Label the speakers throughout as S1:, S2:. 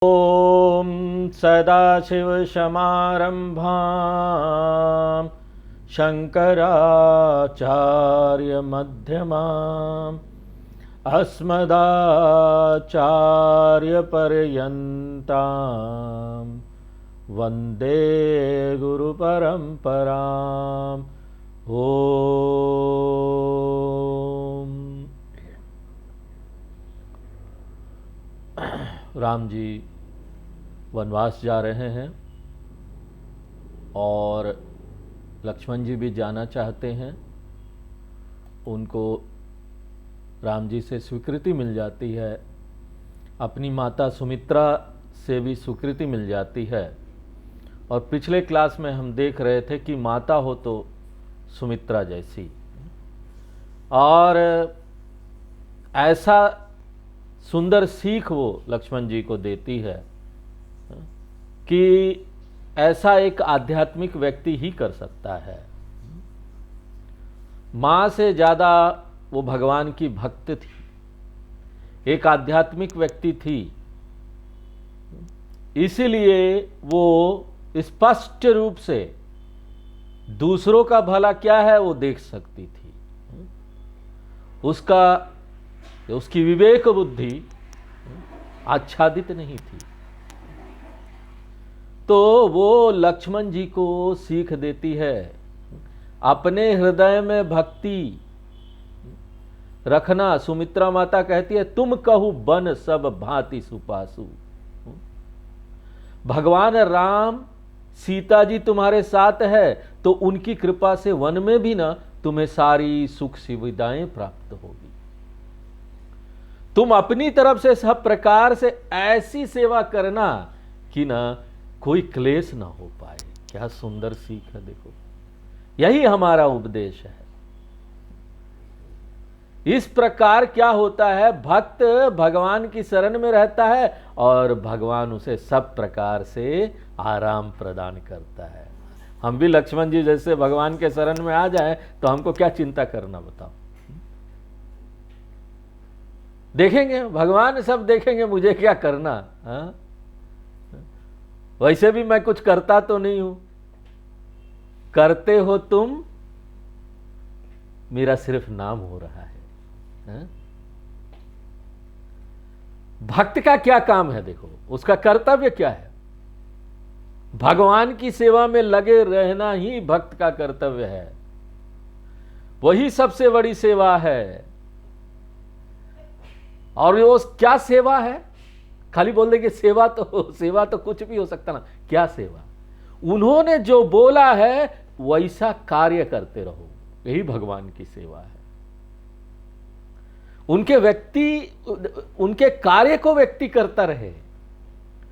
S1: ॐ सदाशिवसमारम्भां शङ्कराचार्यमध्यमाम् अस्मदाचार्यपर्यन्तां वन्दे गुरुपरम्पराम्। राम जी वनवास जा रहे हैं और लक्ष्मण जी भी जाना चाहते हैं। उनको राम जी से स्वीकृति मिल जाती है, अपनी माता सुमित्रा से भी स्वीकृति मिल जाती है। और पिछले क्लास में हम देख रहे थे कि माता हो तो सुमित्रा जैसी, और ऐसा सुंदर सीख वो लक्ष्मण जी को देती है कि ऐसा एक आध्यात्मिक व्यक्ति ही कर सकता है। मां से ज़्यादा वो भगवान की भक्त थी, एक आध्यात्मिक व्यक्ति थी, इसीलिए वो स्पष्ट रूप से दूसरों का भला क्या है वो देख सकती थी। उसकी विवेक बुद्धि आच्छादित नहीं थी। तो वो लक्ष्मण जी को सीख देती है, अपने हृदय में भक्ति रखना। सुमित्रा माता कहती है, तुम कहू बन सब भांति सुपासु। भगवान राम सीता जी तुम्हारे साथ है तो उनकी कृपा से वन में भी ना तुम्हें सारी सुख सुविधाएं प्राप्त होगी। तुम अपनी तरफ से सब प्रकार से ऐसी सेवा करना कि ना कोई क्लेश ना हो पाए। क्या सुंदर सीख है, देखो यही हमारा उपदेश है। इस प्रकार क्या होता है, भक्त भगवान की शरण में रहता है और भगवान उसे सब प्रकार से आराम प्रदान करता है। हम भी लक्ष्मण जी जैसे भगवान के शरण में आ जाएं तो हमको क्या चिंता करना, बताओ। देखेंगे भगवान, सब देखेंगे, मुझे क्या करना। हाँ? वैसे भी मैं कुछ करता तो नहीं हूं, करते हो तुम, मेरा सिर्फ नाम हो रहा है। हाँ? भक्त का क्या काम है, देखो उसका कर्तव्य क्या है। भगवान की सेवा में लगे रहना ही भक्त का कर्तव्य है, वही सबसे बड़ी सेवा है। और वो क्या सेवा है, खाली बोल देंगे सेवा तो कुछ भी हो सकता ना। क्या सेवा, उन्होंने जो बोला है वैसा कार्य करते रहो, यही भगवान की सेवा है। उनके कार्य को व्यक्ति करता रहे,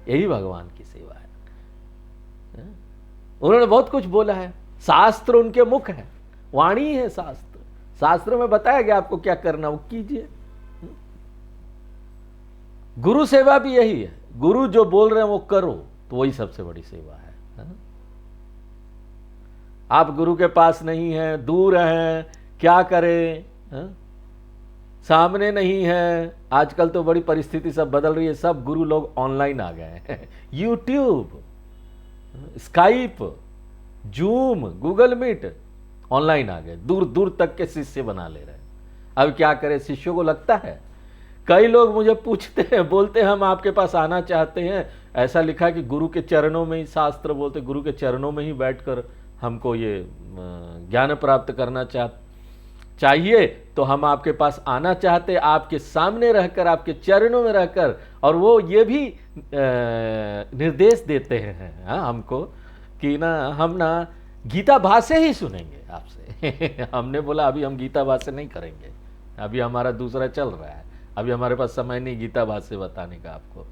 S1: यही भगवान की सेवा है। उन्होंने बहुत कुछ बोला है, शास्त्र उनके मुख है, वाणी है शास्त्र। शास्त्र में बताया गया आपको क्या करना, वो कीजिए। गुरु सेवा भी यही है, गुरु जो बोल रहे हैं वो करो, तो वही सबसे बड़ी सेवा है। आप गुरु के पास नहीं हैं, दूर हैं, क्या करें, सामने नहीं है। आजकल तो बड़ी परिस्थिति सब बदल रही है, सब गुरु लोग ऑनलाइन आ गए हैं। YouTube, Skype, Zoom, Google Meet, online आ गए, दूर दूर तक के शिष्य बना ले रहे हैं। अब क्या करें, शिष्यों को लगता है। कई लोग मुझे पूछते हैं, बोलते हैं हम आपके पास आना चाहते हैं, ऐसा लिखा कि गुरु के चरणों में ही, शास्त्र बोलते गुरु के चरणों में ही बैठकर हमको ये ज्ञान प्राप्त करना चाहिए, तो हम आपके पास आना चाहते, आपके सामने रहकर, आपके चरणों में रहकर। और वो ये भी निर्देश देते हैं हमको कि ना हम ना गीता भाष्य ही सुनेंगे आपसे। हमने बोला अभी हम गीता भाष्य नहीं करेंगे, अभी हमारा दूसरा चल रहा है, अभी हमारे पास समय नहीं गीता भाष्य बताने का आपको।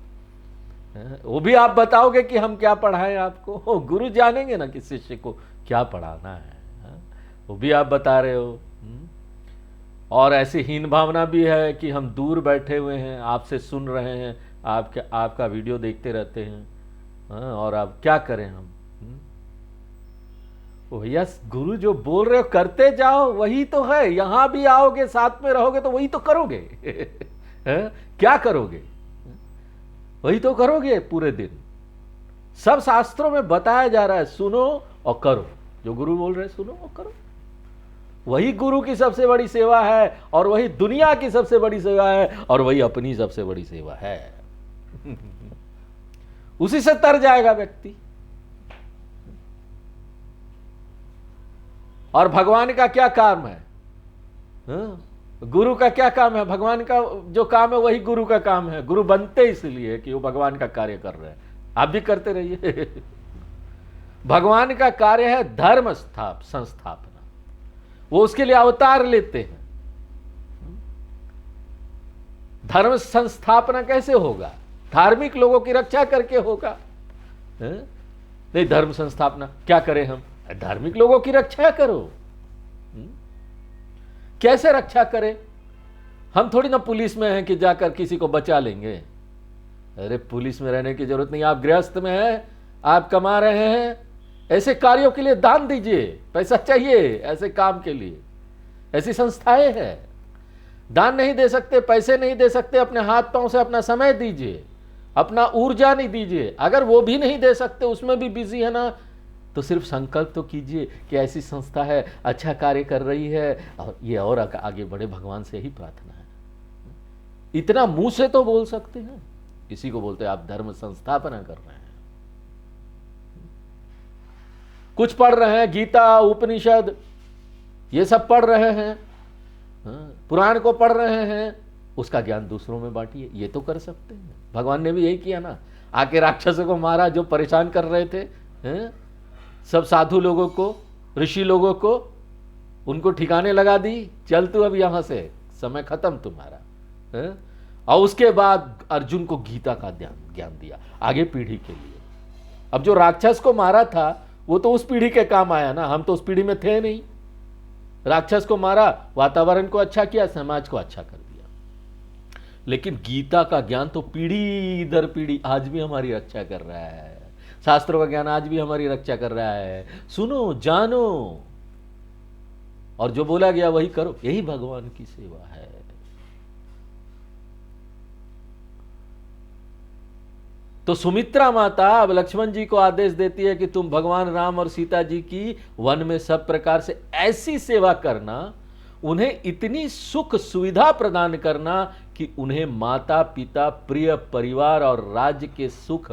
S1: वो भी आप बताओगे कि हम क्या पढ़ाएं आपको, गुरु जानेंगे ना कि शिष्य को क्या पढ़ाना है, वो भी आप बता रहे हो। और ऐसी हीन भावना भी है कि हम दूर बैठे हुए हैं, आपसे सुन रहे हैं, आपका वीडियो देखते रहते हैं, और आप क्या करें हम। भैया गुरु जो बोल रहे हो करते जाओ, वही तो है। यहां भी आओगे, साथ में रहोगे तो वही तो करोगे। क्या करोगे, वही तो करोगे पूरे दिन। सब शास्त्रों में बताया जा रहा है, सुनो और करो, जो गुरु बोल रहे हैं सुनो और करो। वही गुरु की सबसे बड़ी सेवा है, और वही दुनिया की सबसे बड़ी सेवा है, और वही अपनी सबसे बड़ी सेवा है। उसी से तर जाएगा व्यक्ति। और भगवान का क्या काम है? हाँ? गुरु का क्या काम है? भगवान का जो काम है वही गुरु का काम है। गुरु बनते इसलिए कि वो भगवान का कार्य कर रहे हैं। आप भी करते रहिए। भगवान का कार्य है धर्म संस्थापना। वो उसके लिए अवतार लेते हैं। धर्म संस्थापना कैसे होगा? धार्मिक लोगों की रक्षा करके होगा। नहीं, धर्म संस्थापना क्या करें हम? धार्मिक लोगों की रक्षा करो। कैसे रक्षा करें? हम थोड़ी ना पुलिस में हैं कि जाकर किसी को बचा लेंगे। अरे पुलिस में रहने की जरूरत नहीं, आप गृहस्थ में हैं, आप कमा रहे हैं, ऐसे कार्यों के लिए दान दीजिए। पैसा चाहिए ऐसे काम के लिए, ऐसी संस्थाएं हैं। दान नहीं दे सकते, पैसे नहीं दे सकते, अपने हाथ पांव से अपना समय दीजिए, अपना ऊर्जा नहीं दीजिए। अगर वो भी नहीं दे सकते, उसमें भी बिजी है ना, तो सिर्फ संकल्प तो कीजिए कि ऐसी संस्था है, अच्छा कार्य कर रही है, और ये और आगे बढ़े। भगवान से ही प्रार्थना है। इतना मुंह से तो बोल सकते हैं। इसी को बोलते हैं आप धर्म संस्थापना कर रहे हैं। कुछ पढ़ रहे हैं, गीता उपनिषद ये सब पढ़ रहे हैं, पुराण को पढ़ रहे हैं, उसका ज्ञान दूसरों में बांटिए। ये तो कर सकते हैं। भगवान ने भी यही किया ना, आके राक्षसों को मारा जो परेशान कर रहे थे, सब साधु लोगों को, ऋषि लोगों को, उनको ठिकाने लगा दी, चल तू अब यहां से, समय खत्म तुम्हारा। और उसके बाद अर्जुन को गीता का ज्ञान दिया आगे पीढ़ी के लिए। अब जो राक्षस को मारा था वो तो उस पीढ़ी के काम आया ना, हम तो उस पीढ़ी में थे नहीं। राक्षस को मारा, वातावरण को अच्छा किया, समाज को अच्छा कर दिया। लेकिन गीता का ज्ञान तो पीढ़ी दर पीढ़ी आज भी हमारी रक्षा कर रहा है। शास्त्रों का ज्ञान आज भी हमारी रक्षा कर रहा है। सुनो, जानो, और जो बोला गया वही करो। यही भगवान की सेवा है। तो सुमित्रा माता अब लक्ष्मण जी को आदेश देती है कि तुम भगवान राम और सीता जी की वन में सब प्रकार से ऐसी सेवा करना, उन्हें इतनी सुख सुविधा प्रदान करना कि उन्हें माता पिता, प्रिय परिवार और राज्य के सुख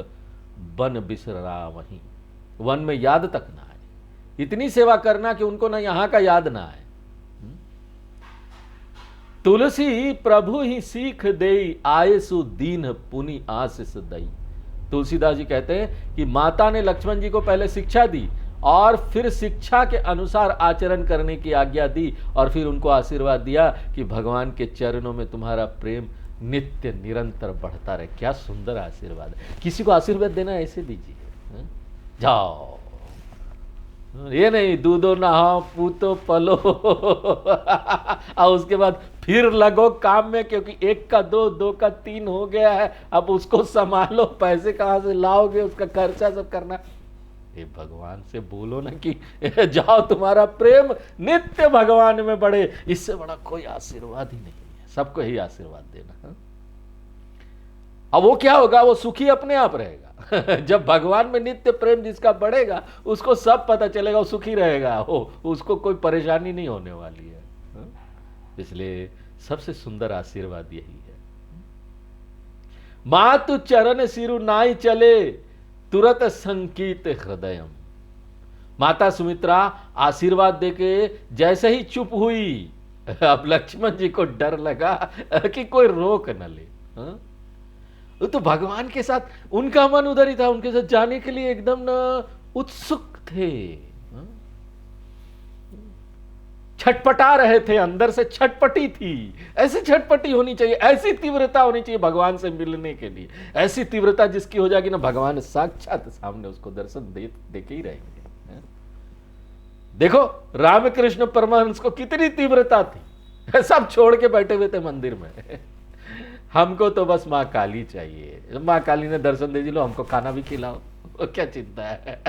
S1: बन बिसरा वहीं, वन में याद तक ना आए। इतनी सेवा करना कि उनको ना यहां का याद ना आए। तुलसी प्रभु ही सीख देई, आये सु दीन पुनि आशीष दई। तुलसीदास जी कहते हैं कि माता ने लक्ष्मण जी को पहले शिक्षा दी और फिर शिक्षा के अनुसार आचरण करने की आज्ञा दी, और फिर उनको आशीर्वाद दिया कि भगवान के चरणों में तुम्हारा प्रेम नित्य निरंतर बढ़ता रहे। क्या सुंदर आशीर्वाद है। किसी को आशीर्वाद देना ऐसे दीजिए, जाओ, ये नहीं दूधो नहाओ पूतो पलो और उसके बाद फिर लगो काम में, क्योंकि एक का दो, दो का तीन हो गया है, अब उसको संभालो, पैसे कहां से लाओगे, उसका खर्चा सब करना। ये भगवान से बोलो ना कि जाओ तुम्हारा प्रेम नित्य भगवान में बढ़े। इससे बड़ा कोई आशीर्वाद ही नहीं है। सबको ही आशीर्वाद देना। अब वो क्या होगा? वो सुखी अपने आप रहेगा। जब भगवान में नित्य प्रेम जिसका बढ़ेगा, उसको सब पता चलेगा, वो सुखी रहेगा, उसको कोई परेशानी नहीं होने वाली है। इसलिए सबसे सुंदर आशीर्वाद यही है। मातु चरण सिरु नाई चले, तुरत संकीत हृदयम। माता सुमित्रा आशीर्वाद देके जैसे ही चुप हुई, अब लक्ष्मण जी को डर लगा कि कोई रोक न ले। तो भगवान के साथ उनका मन उधर ही था, उनके साथ जाने के लिए एकदम न उत्सुक थे, छटपटा रहे थे, अंदर से छटपटी थी। ऐसी छटपटी होनी चाहिए, ऐसी तीव्रता होनी चाहिए भगवान से मिलने के लिए। ऐसी तीव्रता जिसकी हो जाएगी ना, भगवान साक्षात सामने उसको दर्शन दे के ही रहेंगे। देखो रामकृष्ण परमहंस को कितनी तीव्रता थी, सब छोड़ के बैठे हुए थे मंदिर में। हमको तो बस माँ काली चाहिए, माँ काली ने दर्शन दे दी, लो हमको खाना भी खिलाओ, क्या चिंता है।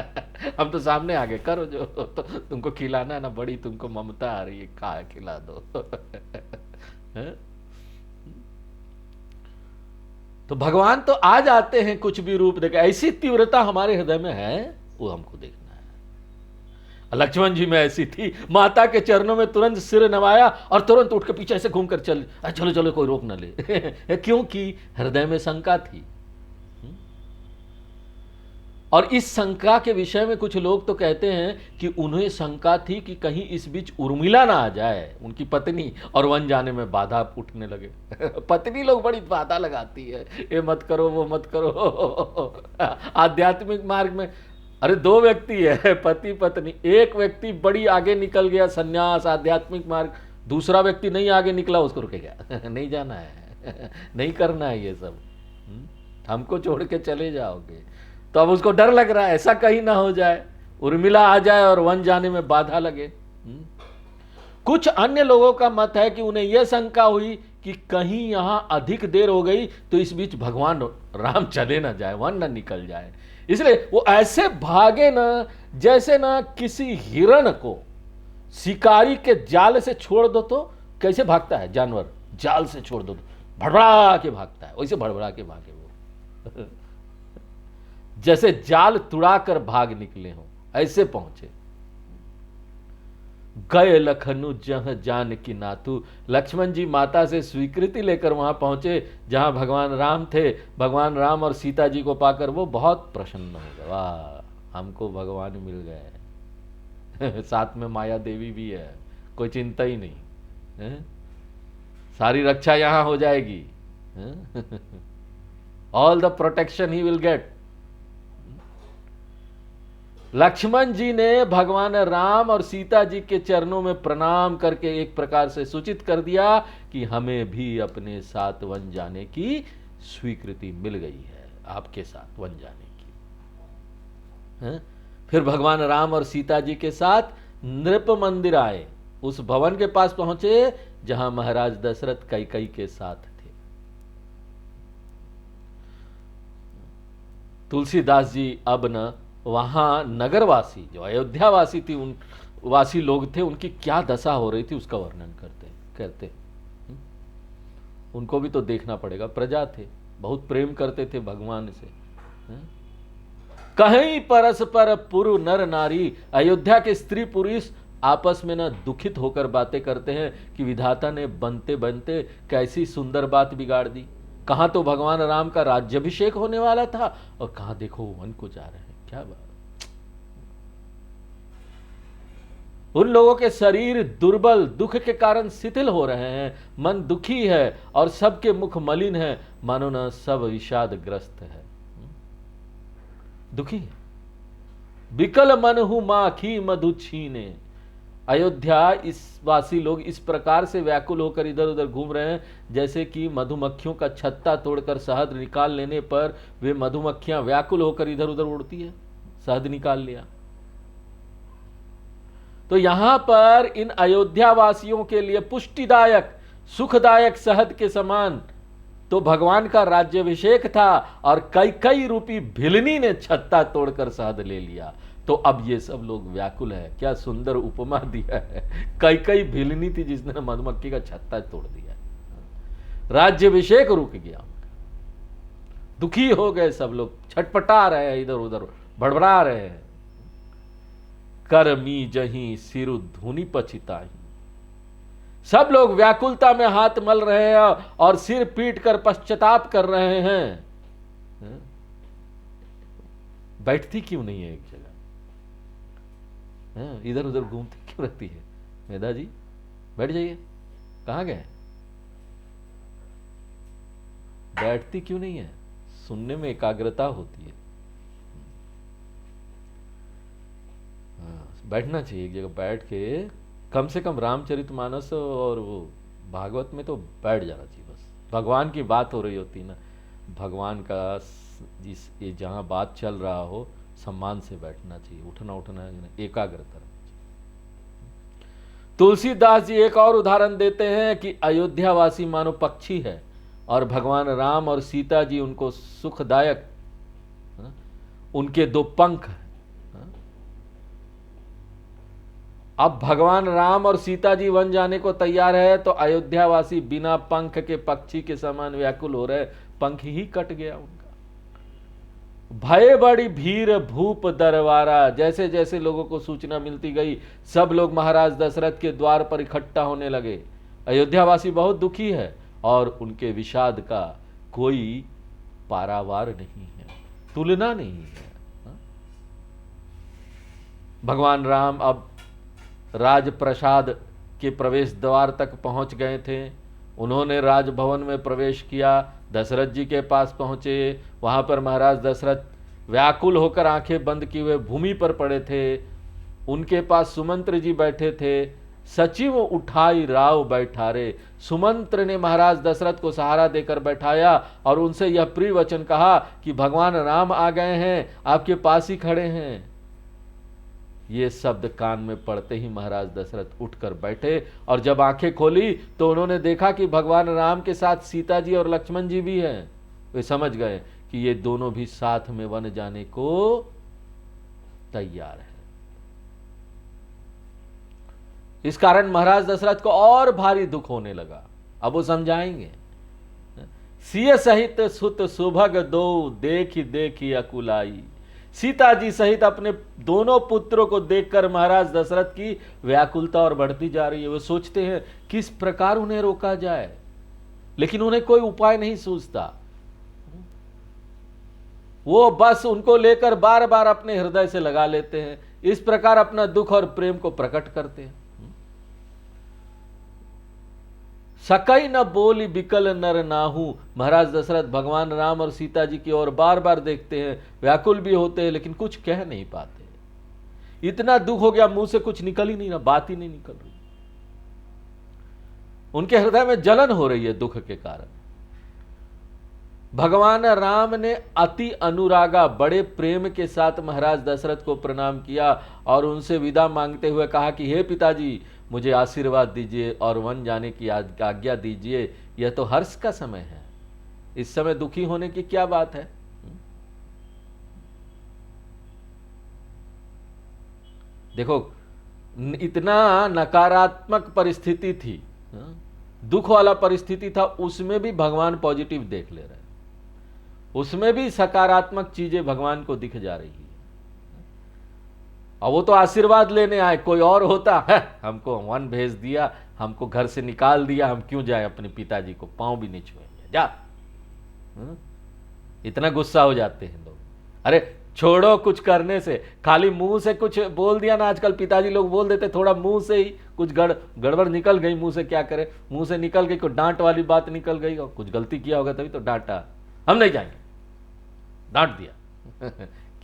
S1: हम तो सामने आ गए, करो जो तो तुमको खिलाना है ना, बड़ी तुमको ममता आ रही है, खा खिला दो। तो भगवान तो आ जाते हैं कुछ भी रूप देकर, ऐसी तीव्रता हमारे हृदय में है, वो हमको देखना है। लक्ष्मण जी में ऐसी थी, माता के चरणों में तुरंत सिर नवाया और तुरंत उठ के पीछे से घूमकर चलो चलो कोई रोक न ले क्योंकि हृदय में शंका थी। और इस शंका के विषय में कुछ लोग तो कहते हैं कि उन्हें शंका थी कि कहीं इस बीच उर्मिला ना आ जाए, उनकी पत्नी, और वन जाने में बाधा उठने लगे पत्नी लोग बड़ी बाधा लगाती है, ये मत करो वो मत करो आध्यात्मिक मार्ग में। अरे दो व्यक्ति है, पति पत्नी, एक व्यक्ति बड़ी आगे निकल गया सन्यास आध्यात्मिक मार्ग, दूसरा व्यक्ति नहीं आगे निकला, उसको रुकेगा नहीं जाना है नहीं करना है ये सब, हमको छोड़ के चले जाओगे। तो अब उसको डर लग रहा है ऐसा कहीं ना हो जाए, उर्मिला आ जाए और वन जाने में बाधा लगे। कुछ अन्य लोगों का मत है कि उन्हें यह शंका हुई कि कहीं यहां अधिक देर हो गई तो इस बीच भगवान राम चले ना जाए, वन ना निकल जाए, इसलिए वो ऐसे भागे ना जैसे ना किसी हिरण को शिकारी के जाल से छोड़ दो तो कैसे भागता है जानवर, जाल से छोड़ दो तो भड़बड़ा के भागता है, वैसे भड़बड़ा के भागे वो जैसे जाल तुड़ाकर भाग निकले हो ऐसे पहुंचे। गए लखनु जह जान की नातू, लक्ष्मण जी माता से स्वीकृति लेकर वहां पहुंचे जहां भगवान राम थे। भगवान राम और सीता जी को पाकर वो बहुत प्रसन्न हो गए, वाह हमको भगवान मिल गए साथ में माया देवी भी है, कोई चिंता ही नहीं है? सारी रक्षा यहां हो जाएगी all the protection he will get. Lakshman ji ने भगवान राम और सीता जी के चरणों में प्रणाम करके एक प्रकार से सूचित कर दिया कि हमें भी अपने साथ वन जाने की स्वीकृति मिल गई है, आपके साथ वन जाने की है? फिर भगवान राम और सीता जी के साथ नृप मंदिर आए, उस भवन के पास पहुंचे जहां महाराज दशरथ कैकेयी के साथ थे। तुलसीदास जी अब न वहां नगरवासी जो अयोध्यावासी थी, उन वासी लोग थे, उनकी क्या दशा हो रही थी उसका वर्णन करते उनको भी तो देखना पड़ेगा, प्रजा थे, बहुत प्रेम करते थे भगवान से। कहीं परस्पर पुरु नर नारी, अयोध्या के स्त्री पुरुष आपस में ना दुखित होकर बातें करते हैं कि विधाता ने बनते बनते कैसी सुंदर बात बिगाड़ दी। कहां तो भगवान राम का राज्याभिषेक होने वाला था और कहां देखो वन को जा रहे हैं, क्या बात। उन लोगों के शरीर दुर्बल, दुख के कारण शिथिल हो रहे हैं, मन दुखी है और सबके मुख मलिन है, मानो न सब विषादग्रस्त है, दुखी है। विकल मन हूं माखी मधु छीने, अयोध्या इस वासी लोग इस प्रकार से व्याकुल होकर इधर उधर घूम रहे हैं जैसे कि मधुमक्खियों का छत्ता तोड़कर शहद निकाल लेने पर वे मधुमक्खियां व्याकुल होकर इधर उधर उड़ती है, शहद निकाल लिया। तो यहां पर इन अयोध्या वासियों के लिए पुष्टिदायक सुखदायक शहद के समान तो भगवान का राज्याभिषेक था और कैकेयी रूपी भिलनी ने छत्ता तोड़कर शहद ले लिया। तो अब ये सब लोग व्याकुल है, क्या सुंदर उपमा दिया है, कैकेयी भिलनी थी जिसने मधुमक्खी का छत्ता तोड़ दिया, राज्याभिषेक रुक गया उनका, दुखी हो गए सब लोग, छटपटा रहे हैं, इधर उधर भड़बड़ा रहे हैं। करमी जहीं सिरु धुनी पछिताही, सब लोग व्याकुलता में हाथ मल रहे हैं और सिर पीट कर पश्चाताप कर रहे हैं। बैठती क्यों नहीं है एक जगह, इधर उधर घूमती क्यों रहती है? मेधा जी बैठ जाइए, कहां गए? बैठती क्यों नहीं है? सुनने में एकाग्रता होती है, बैठना चाहिए एक जगह, बैठ के कम से कम रामचरितमानस और वो भागवत में तो बैठ जाना चाहिए। बस भगवान की बात हो रही होती ना, भगवान का जिस ये जहाँ बात चल रहा हो सम्मान से बैठना चाहिए, उठना उठना एकाग्रता। तुलसीदास जी एक और उदाहरण देते हैं कि अयोध्यावासी मानो पक्षी है और भगवान राम और सीता जी उनको सुखदायक, उनके दो पंख हैं। अब भगवान राम और सीता जी वन जाने को तैयार है तो अयोध्यावासी बिना पंख के पक्षी के समान व्याकुल हो रहे, पंख ही कट गया उनका। भय बड़ी भीड़ भूप दरबारा, जैसे जैसे लोगों को सूचना मिलती गई सब लोग महाराज दशरथ के द्वार पर इकट्ठा होने लगे। अयोध्यावासी बहुत दुखी है और उनके विषाद का कोई पारावार नहीं है, तुलना नहीं है। भगवान राम अब राजप्रसाद के प्रवेश द्वार तक पहुंच गए थे। उन्होंने राजभवन में प्रवेश किया, दशरथ जी के पास पहुंचे। वहां पर महाराज दशरथ व्याकुल होकर आंखें बंद किए हुए भूमि पर पड़े थे। उनके पास सुमंत्र जी बैठे थे। सचिव उठाई राव बैठारे, सुमंत्र ने महाराज दशरथ को सहारा देकर बैठाया और उनसे यह प्रिय वचन कहा कि भगवान राम आ गए हैं, आपके पास ही खड़े हैं। ये शब्द कान में पड़ते ही महाराज दशरथ उठकर बैठे और जब आंखें खोली तो उन्होंने देखा कि भगवान राम के साथ सीता जी और लक्ष्मण जी भी हैं। वे समझ गए कि ये दोनों भी साथ में वन जाने को तैयार है। इस कारण महाराज दशरथ को और भारी दुख होने लगा। अब वो समझाएंगे। सिय सहित सुत सुभग दो, देखी देखी अकुलाई। सीता जी सहित अपने दोनों पुत्रों को देखकर महाराज दशरथ की व्याकुलता और बढ़ती जा रही है। वे सोचते हैं किस प्रकार उन्हें रोका जाए, लेकिन उन्हें कोई उपाय नहीं सूझता। वो बस उनको लेकर बार बार अपने हृदय से लगा लेते हैं। इस प्रकार अपना दुख और प्रेम को प्रकट करते हैं। सकई न बोली बिकल नर नाहू। महाराज दशरथ भगवान राम और सीता जी की ओर बार बार देखते हैं, व्याकुल भी होते हैं, लेकिन कुछ कह नहीं पाते। इतना दुख हो गया, मुंह से कुछ निकल ही नहीं रहा, बात ही नहीं निकल रही। उनके हृदय में जलन हो रही है दुख के कारण। भगवान राम ने अति अनुरागा बड़े प्रेम के साथ महाराज दशरथ को प्रणाम किया और उनसे विदा मांगते हुए कहा कि हे पिताजी, मुझे आशीर्वाद दीजिए और वन जाने की आज्ञा दीजिए। यह तो हर्ष का समय है, इस समय दुखी होने की क्या बात है। देखो, इतना नकारात्मक परिस्थिति थी, दुख वाला परिस्थिति था, उसमें भी भगवान पॉजिटिव देख ले रहे, उसमें भी सकारात्मक चीजें भगवान को दिख जा रही है। और वो तो आशीर्वाद लेने आए, कोई और होता है हमको वन भेज दिया, हमको घर से निकाल दिया, हम क्यों जाए अपने पिताजी को पांव भी नहीं छुएंगे, जा। इतना गुस्सा हो जाते हैं लोग। अरे छोड़ो कुछ करने से, खाली मुंह से कुछ बोल दिया ना। आजकल पिताजी लोग बोल देते, थोड़ा मुंह से ही कुछ गड़बड़ निकल गई, मुंह से क्या करे, मुंह से निकल गई, कोई डांट वाली बात निकल गई, और कुछ गलती किया होगा तभी तो डांटा, हम नहीं जाएंगे, डांट दिया।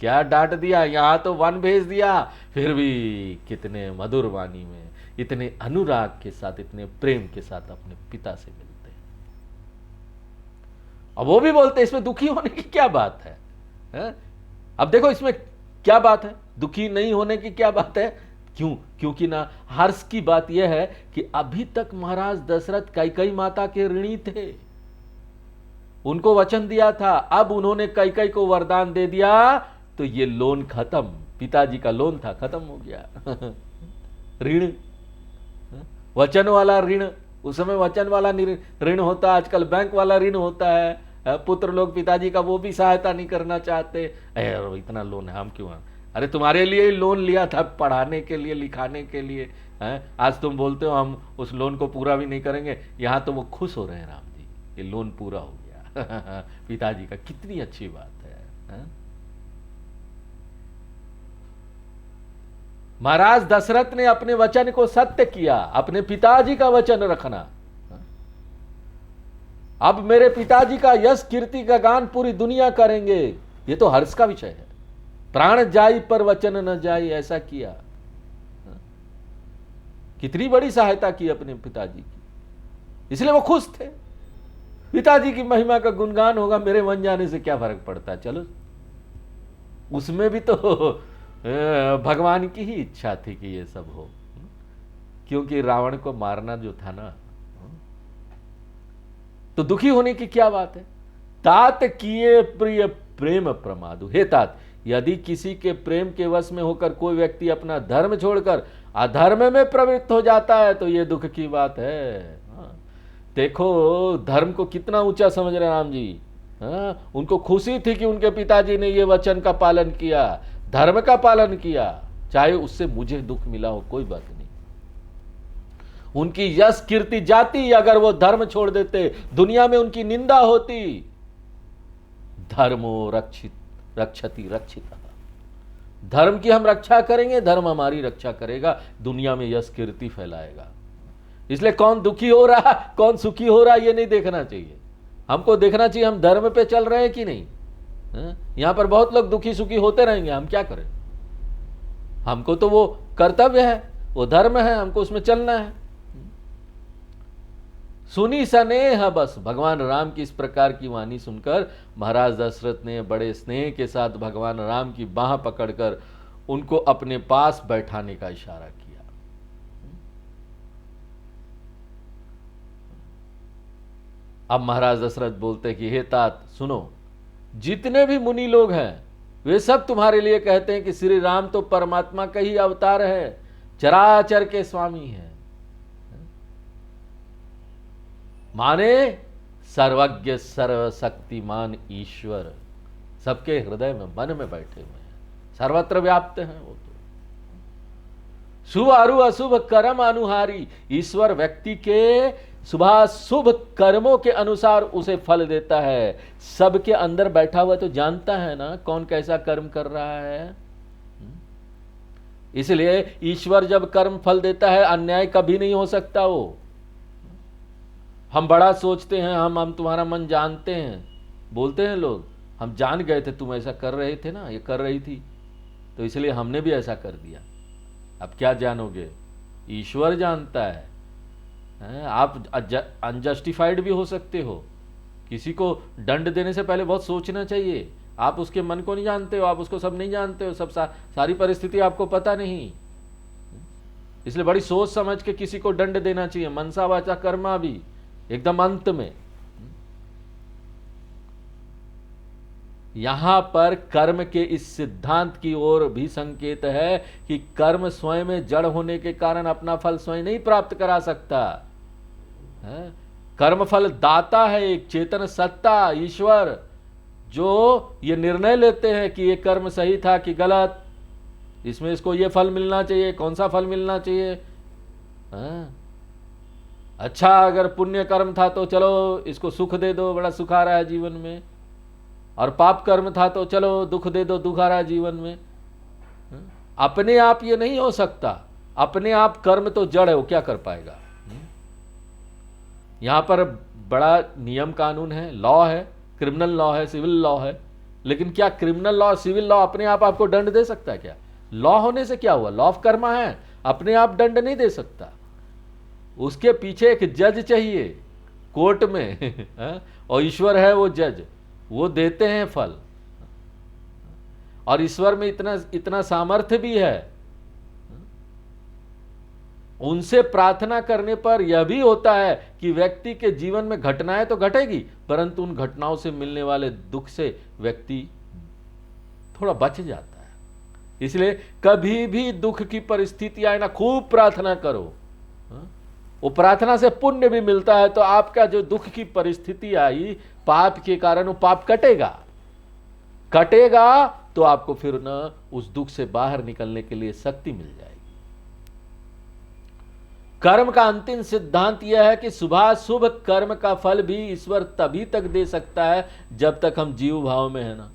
S1: क्या डांट दिया, यहां तो वन भेज दिया, फिर भी कितने मधुर वाणी में, इतने अनुराग के साथ, इतने प्रेम के साथ अपने पिता से मिलते हैं। अब वो भी बोलते हैं इसमें दुखी होने की क्या बात है? अब देखो इसमें क्या बात है, दुखी नहीं होने की क्या बात है? क्यों? क्योंकि ना हर्ष की बात यह है कि अभी तक महाराज दशरथ कैकेयी माता के ऋणी थे, उनको वचन दिया था, अब उन्होंने कैकेयी को वरदान दे दिया तो ये लोन खत्म, पिताजी का लोन था खत्म हो गया। ऋण, वचन वाला ऋण, उस समय वचन वाला ऋण होता, आजकल बैंक वाला ऋण होता है। पुत्र लोग पिताजी का वो भी सहायता नहीं करना चाहते, इतना लोन है हम क्यों? अरे तुम्हारे लिए ही लोन लिया था, पढ़ाने के लिए, लिखाने के लिए, आज तुम बोलते हो हम उस लोन को पूरा भी नहीं करेंगे। यहां तो वो खुश हो रहे हैं राम जी, ये लोन पूरा हो गया। पिताजी का, कितनी अच्छी बात है। महाराज दशरथ ने अपने वचन को सत्य किया, अपने पिताजी का वचन रखना। अब मेरे पिताजी का यश कीर्ति का गान पूरी दुनिया करेंगे, ये तो हर्ष का विषय है। प्राण जाई पर वचन न जाई, ऐसा किया। कितनी बड़ी सहायता की अपने पिताजी की, इसलिए वो खुश थे। पिताजी की महिमा का गुणगान होगा, मेरे वन जाने से क्या फर्क पड़ता है, चलो। उसमें भी तो भगवान की ही इच्छा थी कि ये सब हो, क्योंकि रावण को मारना जो था ना, तो दुखी होने की क्या बात है। तात किए प्रिय प्रेम प्रमादु। हे तात, यदि किसी के प्रेम के वश में होकर कोई व्यक्ति अपना धर्म छोड़कर अधर्म में प्रवृत्त हो जाता है तो ये दुख की बात है। देखो धर्म को कितना ऊंचा समझ रहे राम जी। हाँ, उनको खुशी थी कि उनके पिताजी ने ये वचन का पालन किया, धर्म का पालन किया, चाहे उससे मुझे दुख मिला हो, कोई बात नहीं। उनकी यश कीर्ति जाती अगर वो धर्म छोड़ देते, दुनिया में उनकी निंदा होती। धर्मो रक्षति रक्षिता, धर्म की हम रक्षा करेंगे, धर्म हमारी रक्षा करेगा, दुनिया में यश कीर्ति फैलाएगा। इसलिए कौन दुखी हो रहा, कौन सुखी हो रहा, ये नहीं देखना चाहिए। हमको देखना चाहिए हम धर्म पे चल रहे हैं कि नहीं। यहां पर बहुत लोग दुखी सुखी होते रहेंगे, हम क्या करें। हमको तो वो कर्तव्य है, वो धर्म है, हमको उसमें चलना है। सुनी स्नेह बस, भगवान राम की इस प्रकार की वाणी सुनकर महाराज दशरथ ने बड़े स्नेह के साथ भगवान राम की बाह पकड़कर उनको अपने पास बैठाने का इशारा किया। अब महाराज दशरथ बोलते कि हे तात सुनो, जितने भी मुनि लोग हैं वे सब तुम्हारे लिए कहते हैं कि श्री राम तो परमात्मा का ही अवतार है, चराचर के स्वामी हैं, माने सर्वज्ञ सर्वशक्तिमान ईश्वर सबके हृदय में मन में बैठे हुए हैं, सर्वत्र व्याप्त हैं। वो तो शुभ अरु अशुभ कर्म अनुहारी, ईश्वर व्यक्ति के शुभाशुभ कर्मों के अनुसार उसे फल देता है। सबके अंदर बैठा हुआ तो जानता है ना कौन कैसा कर्म कर रहा है। इसलिए ईश्वर जब कर्म फल देता है, अन्याय कभी नहीं हो सकता। वो हम बड़ा सोचते हैं, हम तुम्हारा मन जानते हैं, बोलते हैं लोग, हम जान गए थे तुम ऐसा कर रहे थे ना, ये कर रही थी, तो इसलिए हमने भी ऐसा कर दिया। अब क्या जानोगे, ईश्वर जानता है। आप अनजस्टिफाइड भी हो सकते हो। किसी को दंड देने से पहले बहुत सोचना चाहिए। आप उसके मन को नहीं जानते हो, आप उसको सब नहीं जानते हो, सब सारी परिस्थिति आपको पता नहीं। इसलिए बड़ी सोच समझ के किसी को दंड देना चाहिए, मनसा वाचा कर्मा भी, एकदम अंत में। यहां पर कर्म के इस सिद्धांत की ओर भी संकेत है कि कर्म स्वयं में जड़ होने के कारण अपना फल स्वयं नहीं प्राप्त करा सकता है। कर्म फल दाता है एक चेतन सत्ता ईश्वर, जो ये निर्णय लेते हैं कि ये कर्म सही था कि गलत, इसमें इसको ये फल मिलना चाहिए, कौन सा फल मिलना चाहिए। अच्छा अगर पुण्य कर्म था तो चलो इसको सुख दे दो, बड़ा सुख आ रहा है जीवन में, और पाप कर्म था तो चलो दुख दे दो, दुख आ रहा है जीवन में। अपने आप ये नहीं हो सकता, अपने आप कर्म तो जड़ है, वो क्या कर पाएगा। यहां पर बड़ा नियम कानून है, लॉ है, क्रिमिनल लॉ है, सिविल लॉ है, लेकिन क्या क्रिमिनल लॉ सिविल लॉ अपने आप आपको दंड दे सकता है क्या। लॉ होने से क्या हुआ, लॉ ऑफ कर्मा है, अपने आप दंड नहीं दे सकता। उसके पीछे एक जज चाहिए कोर्ट में और ईश्वर है वो जज, वो देते हैं फल। और ईश्वर में इतना सामर्थ्य भी है, उनसे प्रार्थना करने पर यह भी होता है कि व्यक्ति के जीवन में घटनाएं तो घटेगी, परंतु उन घटनाओं से मिलने वाले दुख से व्यक्ति थोड़ा बच जाता है। इसलिए कभी भी दुख की परिस्थिति आए ना, खूब प्रार्थना करो, वो प्रार्थना से पुण्य भी मिलता है। तो आपका जो दुख की परिस्थिति आई पाप के कारण, वो पाप कटेगा तो आपको फिर न उस दुख से बाहर निकलने के लिए शक्ति मिल जाएगी। कर्म का अंतिम सिद्धांत यह है कि शुभाशुभ कर्म का फल भी ईश्वर तभी तक दे सकता है जब तक हम जीव भाव में है ना।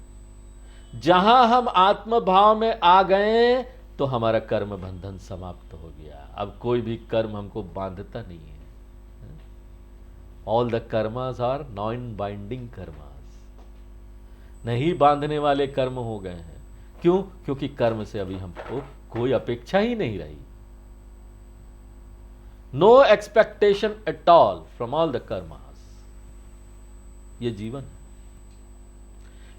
S1: जहां हम आत्म भाव में आ गए तो हमारा कर्म बंधन समाप्त हो गया। अब कोई भी कर्म हमको बांधता नहीं है। All the karmas are non binding karmas, नहीं बांधने वाले कर्म हो गए हैं। क्यों? क्योंकि कर्म से अभी हमको कोई अपेक्षा ही नहीं रही। No expectation at all from all the karmas, ये जीवन है।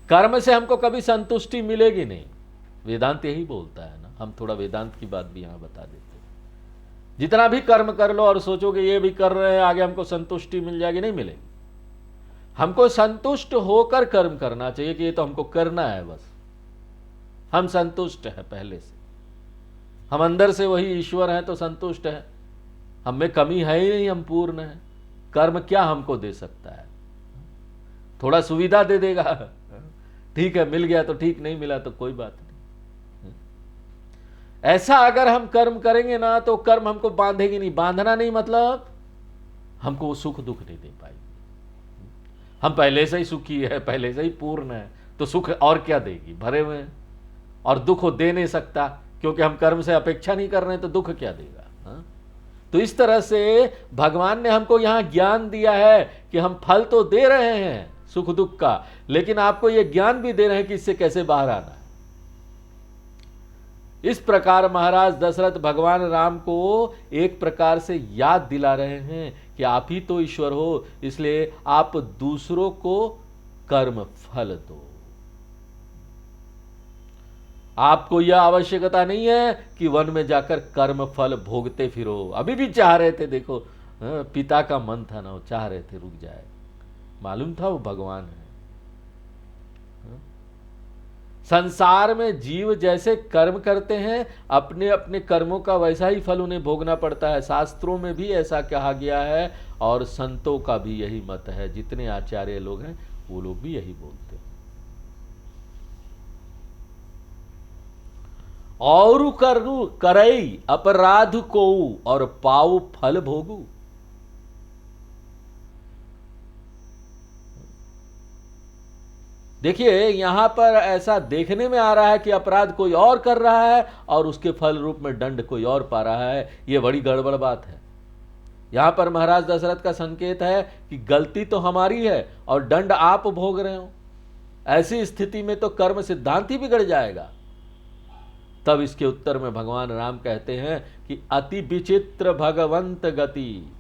S1: कर्म से हमको कभी संतुष्टि मिलेगी नहीं, वेदांत यही बोलता है ना। हम थोड़ा वेदांत की बात भी यहां बता देते हैं। जितना भी कर्म कर लो और सोचोगे ये भी कर रहे हैं आगे हमको संतुष्टि मिल जाएगी, नहीं मिलेगी। हमको संतुष्ट होकर कर्म करना चाहिए कि ये तो हमको करना है, बस हम संतुष्ट हैं पहले से, हम अंदर से वही ईश्वर हैं तो संतुष्ट है, हम में कमी है ही नहीं, हम पूर्ण हैं। कर्म क्या हमको दे सकता है? थोड़ा सुविधा दे देगा, ठीक है, मिल गया तो ठीक, नहीं मिला तो कोई बात नहीं। ऐसा अगर हम कर्म करेंगे ना तो कर्म हमको बांधेगी नहीं। बांधना नहीं मतलब हमको वो सुख दुख नहीं दे पाएगी। हम पहले से ही सुखी है, पहले से ही पूर्ण है, तो सुख और क्या देगी, भरे हुए हैं। और दुख वो दे नहीं सकता, क्योंकि हम कर्म से अपेक्षा नहीं कर रहे हैं, तो दुख क्या देगा। हाँ? तो इस तरह से भगवान ने हमको यहां ज्ञान दिया है कि हम फल तो दे रहे हैं सुख दुख का, लेकिन आपको यह ज्ञान भी दे रहे हैं कि इससे कैसे बाहर आना है। इस प्रकार महाराज दशरथ भगवान राम को एक प्रकार से याद दिला रहे हैं कि आप ही तो ईश्वर हो, इसलिए आप दूसरों को कर्म फल दो। आपको यह आवश्यकता नहीं है कि वन में जाकर कर्म फल भोगते फिरो। अभी भी चाह रहे थे, देखो पिता का मन था ना, वो चाह रहे थे रुक जाए, मालूम था वो भगवान है। संसार में जीव जैसे कर्म करते हैं, अपने अपने कर्मों का वैसा ही फल उन्हें भोगना पड़ता है। शास्त्रों में भी ऐसा कहा गया है और संतों का भी यही मत है। जितने आचार्य लोग हैं वो लोग भी यही बोलते हैं। और करई अपराध को और पाऊ फल भोगू। देखिए यहां पर ऐसा देखने में आ रहा है कि अपराध कोई और कर रहा है और उसके फल रूप में दंड कोई और पा रहा है। यह बड़ी गड़बड़ बात है। यहां पर महाराज दशरथ का संकेत है कि गलती तो हमारी है और दंड आप भोग रहे हो। ऐसी स्थिति में तो कर्म सिद्धांत ही बिगड़ जाएगा। तब इसके उत्तर में भगवान राम कहते हैं कि अति विचित्र भगवंत गति,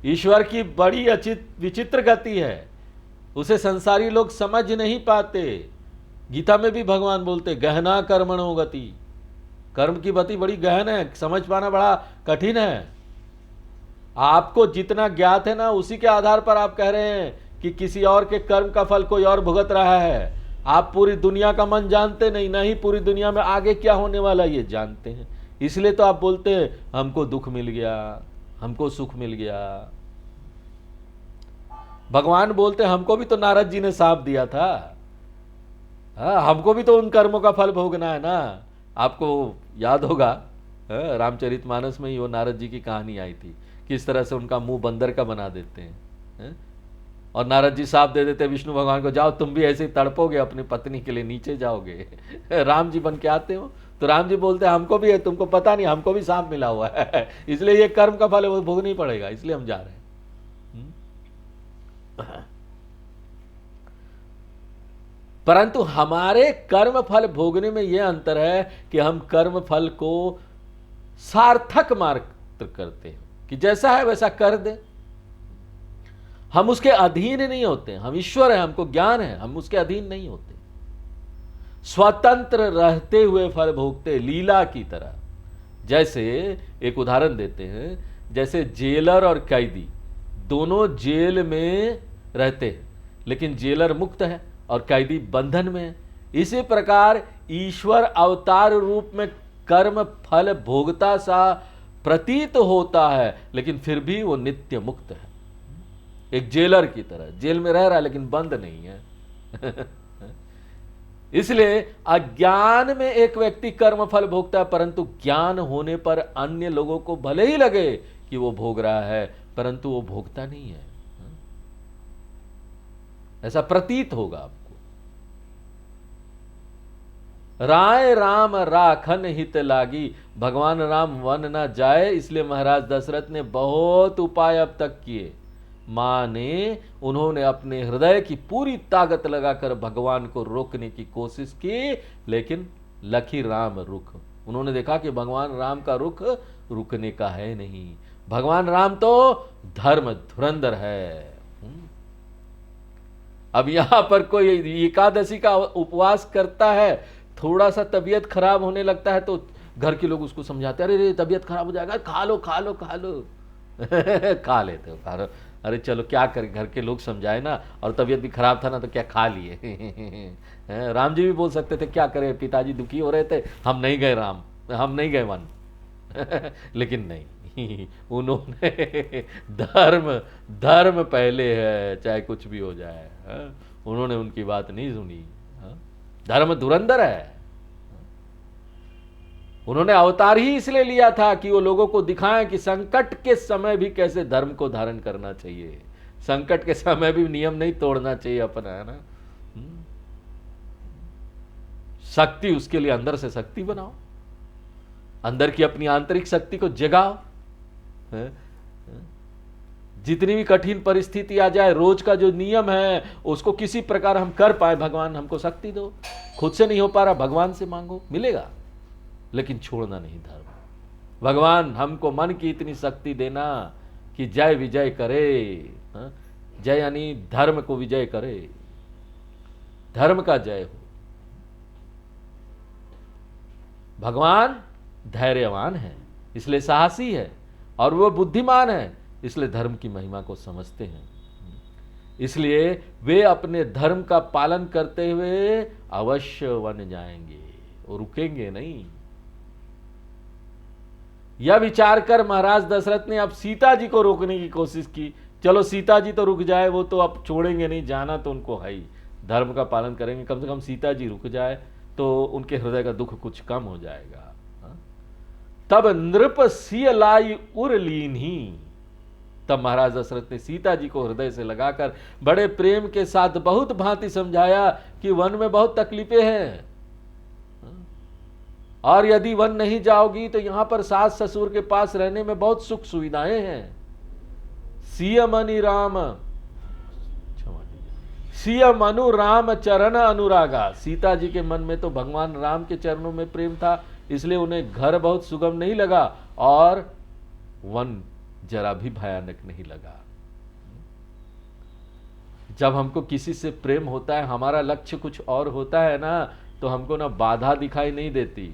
S1: ईश्वर की बड़ी विचित्र गति है, उसे संसारी लोग समझ नहीं पाते। गीता में भी भगवान बोलते गहना कर्मणो गति, कर्म की गति बड़ी गहन है, समझ पाना बड़ा कठिन है। आपको जितना ज्ञात है ना, उसी के आधार पर आप कह रहे हैं कि किसी और के कर्म का फल कोई और भुगत रहा है। आप पूरी दुनिया का मन जानते नहीं, ना ही पूरी दुनिया में आगे क्या होने वाला ये जानते हैं। इसलिए तो आप बोलते हैं हमको दुख मिल गया, हमको सुख मिल गया। भगवान बोलते हमको भी तो नारद जी ने साफ दिया था, हमको भी तो उन कर्मों का फल भोगना है ना। आपको याद होगा रामचरितमानस में ही वो नारद जी की कहानी आई थी, किस तरह से उनका मुंह बंदर का बना देते हैं और नारद जी साफ दे देते विष्णु भगवान को, जाओ तुम भी ऐसे ही तड़पोगे अपनी पत्नी के लिए, नीचे जाओगे। राम जी बन के आते हो तो राम जी बोलते हैं हमको भी है, तुमको पता नहीं, हमको भी सांप मिला हुआ है, इसलिए ये कर्म का फल है वो भोगना ही पड़ेगा, इसलिए हम जा रहे हैं। परंतु हमारे कर्म फल भोगने में यह अंतर है कि हम कर्म फल को सार्थक मात्र करते हैं कि जैसा है वैसा कर दे। हम उसके अधीन नहीं होते। हम ईश्वर है, हमको ज्ञान है, हम उसके अधीन नहीं होते। स्वतंत्र रहते हुए फल भोगते, लीला की तरह। जैसे एक उदाहरण देते हैं, जैसे जेलर और कैदी दोनों जेल में रहते हैं, लेकिन जेलर मुक्त है और कैदी बंधन में है। इसी प्रकार ईश्वर अवतार रूप में कर्म फल भोगता सा प्रतीत होता है, लेकिन फिर भी वो नित्य मुक्त है। एक जेलर की तरह जेल में रह रहा है लेकिन बंद नहीं है। इसलिए अज्ञान में एक व्यक्ति कर्म फल भोगता है, परंतु ज्ञान होने पर अन्य लोगों को भले ही लगे कि वो भोग रहा है, परंतु वो भोगता नहीं है, ऐसा प्रतीत होगा आपको। राय राम राखन हित लागी, भगवान राम वन ना जाए, इसलिए महाराज दशरथ ने बहुत उपाय अब तक किए। मां ने उन्होंने अपने हृदय की पूरी ताकत लगाकर भगवान को रोकने की कोशिश की, लेकिन लखी राम रुख। उन्होंने देखा कि भगवान राम का रुख रुकने का है नहीं। भगवान राम तो धर्म धुरंधर है। अब यहां पर कोई एकादशी का उपवास करता है, थोड़ा सा तबीयत खराब होने लगता है तो घर के लोग उसको समझाते हैं, अरे तबीयत खराब हो जाएगा, खा लो खा लो खा लो। खा लेते हो, खा लो, अरे चलो क्या करें, घर के लोग समझाए ना, और तबीयत भी खराब था ना तो क्या खा लिए। राम जी भी बोल सकते थे क्या करें, पिताजी दुखी हो रहे थे, हम नहीं गए राम, हम नहीं गए वन। लेकिन नहीं, नहीं, उन्होंने धर्म धर्म पहले है, चाहे कुछ भी हो जाए। उन्होंने उनकी बात नहीं सुनी। धर्म धुरंधर है। उन्होंने अवतार ही इसलिए लिया था कि वो लोगों को दिखाएं कि संकट के समय भी कैसे धर्म को धारण करना चाहिए, संकट के समय भी नियम नहीं तोड़ना चाहिए अपना, है ना। शक्ति, उसके लिए अंदर से शक्ति बनाओ, अंदर की अपनी आंतरिक शक्ति को जगाओ। जितनी भी कठिन परिस्थिति आ जाए, रोज का जो नियम है उसको किसी प्रकार हम कर पाए, भगवान हमको शक्ति दो। खुद से नहीं हो पा रहा, भगवान से मांगो, मिलेगा, लेकिन छोड़ना नहीं धर्म। भगवान हमको मन की इतनी शक्ति देना कि जय विजय करे। जय यानी धर्म को विजय करे, धर्म का जय हो। भगवान धैर्यवान है इसलिए साहसी है, और वो बुद्धिमान है इसलिए धर्म की महिमा को समझते हैं। इसलिए वे अपने धर्म का पालन करते हुए अवश्य वन जाएंगे, वो रुकेंगे नहीं। यह विचार कर महाराज दशरथ ने अब सीता जी को रोकने की कोशिश की। चलो सीता जी तो रुक जाए, वो तो अब छोड़ेंगे नहीं, जाना तो उनको है ही, धर्म का पालन करेंगे, कम से कम सीता जी रुक जाए तो उनके हृदय का दुख कुछ कम हो जाएगा। तब नृप सिय लाई उर लीन ही। तब महाराज दशरथ ने सीता जी को हृदय से लगाकर बड़े प्रेम के साथ बहुत भांति समझाया कि वन में बहुत तकलीफें हैं, और यदि वन नहीं जाओगी तो यहां पर सास ससुर के पास रहने में बहुत सुख सुविधाएं हैं। सिय मनि राम, सिय मनु राम चरण अनुरागा। सीता जी के मन में तो भगवान राम के चरणों में प्रेम था, इसलिए उन्हें घर बहुत सुगम नहीं लगा और वन जरा भी भयानक नहीं लगा। जब हमको किसी से प्रेम होता है, हमारा लक्ष्य कुछ और होता है ना, तो हमको ना बाधा दिखाई नहीं देती,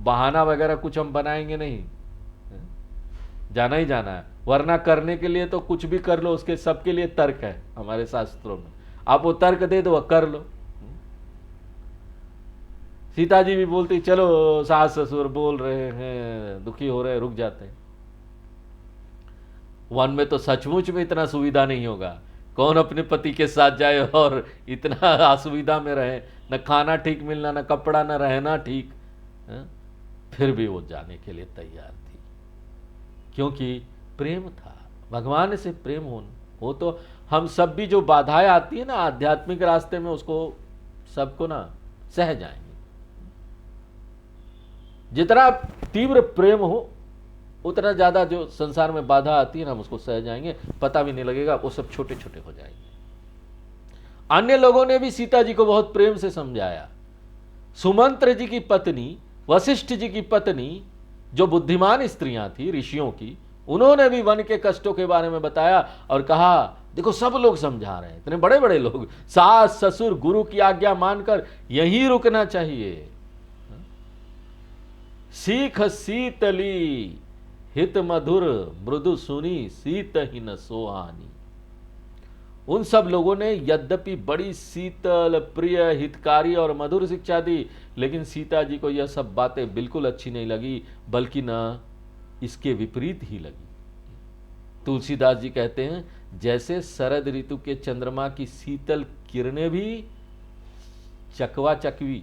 S1: बहाना वगैरह कुछ हम बनाएंगे नहीं, जाना ही जाना है। वरना करने के लिए तो कुछ भी कर लो, उसके सबके लिए तर्क है हमारे शास्त्रों में, आप वो तर्क दे दो, कर लो। सीता जी भी बोलती चलो सास ससुर बोल रहे हैं, दुखी हो रहे हैं, रुक जाते हैं। वन में तो सचमुच में इतना सुविधा नहीं होगा, कौन अपने पति के साथ जाए और इतना असुविधा में रहे, न खाना ठीक मिलना, न कपड़ा, न रहना ठीक। फिर भी वो जाने के लिए तैयार थी, क्योंकि प्रेम था, भगवान से प्रेम हो तो हम सब भी जो बाधाएं आती है ना आध्यात्मिक रास्ते में, उसको सबको ना सह जाएंगे। जितना जितना प्रेम हो उतना ज्यादा जो संसार में बाधा आती है ना, हम उसको सह जाएंगे, पता भी नहीं लगेगा, वो सब छोटे छोटे हो जाएंगे। अन्य लोगों ने भी सीता जी को बहुत प्रेम से समझाया। सुमंत्र जी की पत्नी, वशिष्ठ जी की पत्नी, जो बुद्धिमान स्त्रियां थी ऋषियों की, उन्होंने भी वन के कष्टों के बारे में बताया और कहा देखो सब लोग समझा रहे हैं, इतने बड़े बड़े लोग, सास ससुर गुरु की आज्ञा मानकर यहीं रुकना चाहिए। सीख शीतली हित मधुर मृदु सुनी सीत ही न सोहानी। उन सब लोगों ने यद्यपि बड़ी शीतल प्रिय हितकारी और मधुर शिक्षा दी, लेकिन सीता जी को यह सब बातें बिल्कुल अच्छी नहीं लगी, बल्कि न इसके विपरीत ही लगी। तुलसीदास जी कहते हैं जैसे शरद ऋतु के चंद्रमा की शीतल किरणें भी चकवा चकवी,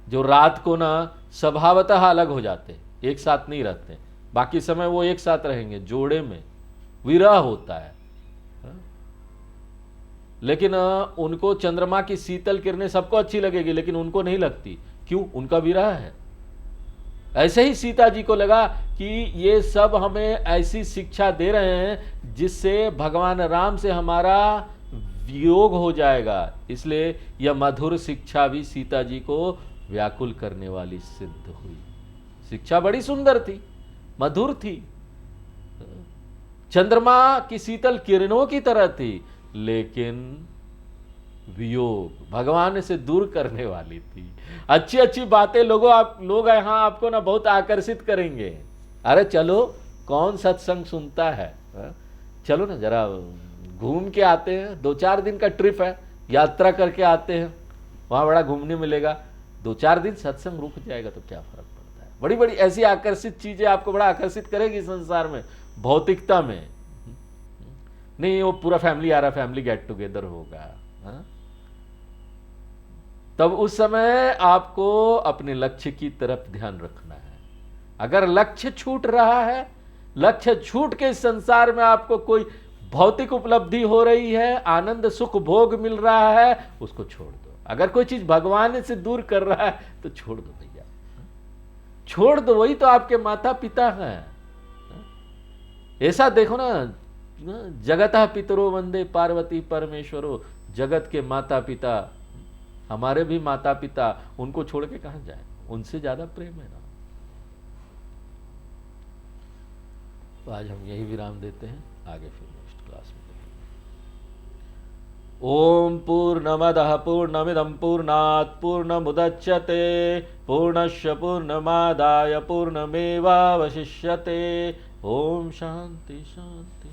S1: जो रात को ना स्वभावतः अलग हो जाते, एक साथ नहीं रहते, बाकी समय वो एक साथ रहेंगे, जोड़े में विरह होता है, लेकिन उनको चंद्रमा की शीतल किरणें सबको अच्छी लगेगी, लेकिन उनको नहीं लगती। क्यों? उनका विरह है। ऐसे ही सीता जी को लगा कि ये सब हमें ऐसी शिक्षा दे रहे हैं जिससे भगवान राम से हमारा वियोग हो जाएगा, इसलिए यह मधुर शिक्षा भी सीता जी को व्याकुल करने वाली सिद्ध हुई। शिक्षा बड़ी सुंदर थी, मधुर थी, चंद्रमा की शीतल किरणों की तरह थी, लेकिन वियोग भगवान से दूर करने वाली थी। अच्छी अच्छी बातें लोग यहाँ आपको ना बहुत आकर्षित करेंगे। अरे चलो, कौन सत्संग सुनता है, चलो ना जरा घूम के आते हैं, 2-4 दिन का ट्रिप है, यात्रा करके आते हैं, वहां बड़ा घूमने मिलेगा। 2-4 दिन सत्संग रुक जाएगा तो क्या फर्क पड़ता है। बड़ी बड़ी ऐसी आकर्षित चीजें आपको बड़ा आकर्षित करेगी संसार में, भौतिकता में। नहीं वो पूरा फैमिली आ रहा, फैमिली गेट टुगेदर होगा, हाँ? तब उस समय आपको अपने लक्ष्य की तरफ ध्यान रखना है। अगर लक्ष्य छूट रहा है, लक्ष्य छूट के इस संसार में आपको कोई भौतिक उपलब्धि हो रही है, आनंद सुख भोग मिल रहा है, उसको छोड़ दो। अगर कोई चीज भगवान से दूर कर रहा है तो छोड़ दो भैया, छोड़ दो। वही तो आपके माता पिता हैं। ऐसा देखो ना, जगतः पितरो वंदे पार्वती परमेश्वरो, जगत के माता पिता, हमारे भी माता पिता, उनको छोड़ के कहां जाए, उनसे ज्यादा प्रेम है ना। तो आज हम यही विराम देते हैं, आगे फिर नेक्स्ट क्लास में देखेंगे। ओम पूर्णमदः पूर्णमिदं पूर्णात् पूर्णमुदच्यते पूर्णस्य पूर्णमादाय पूर्णमेवावशिष्यते। ओम शांति शांति।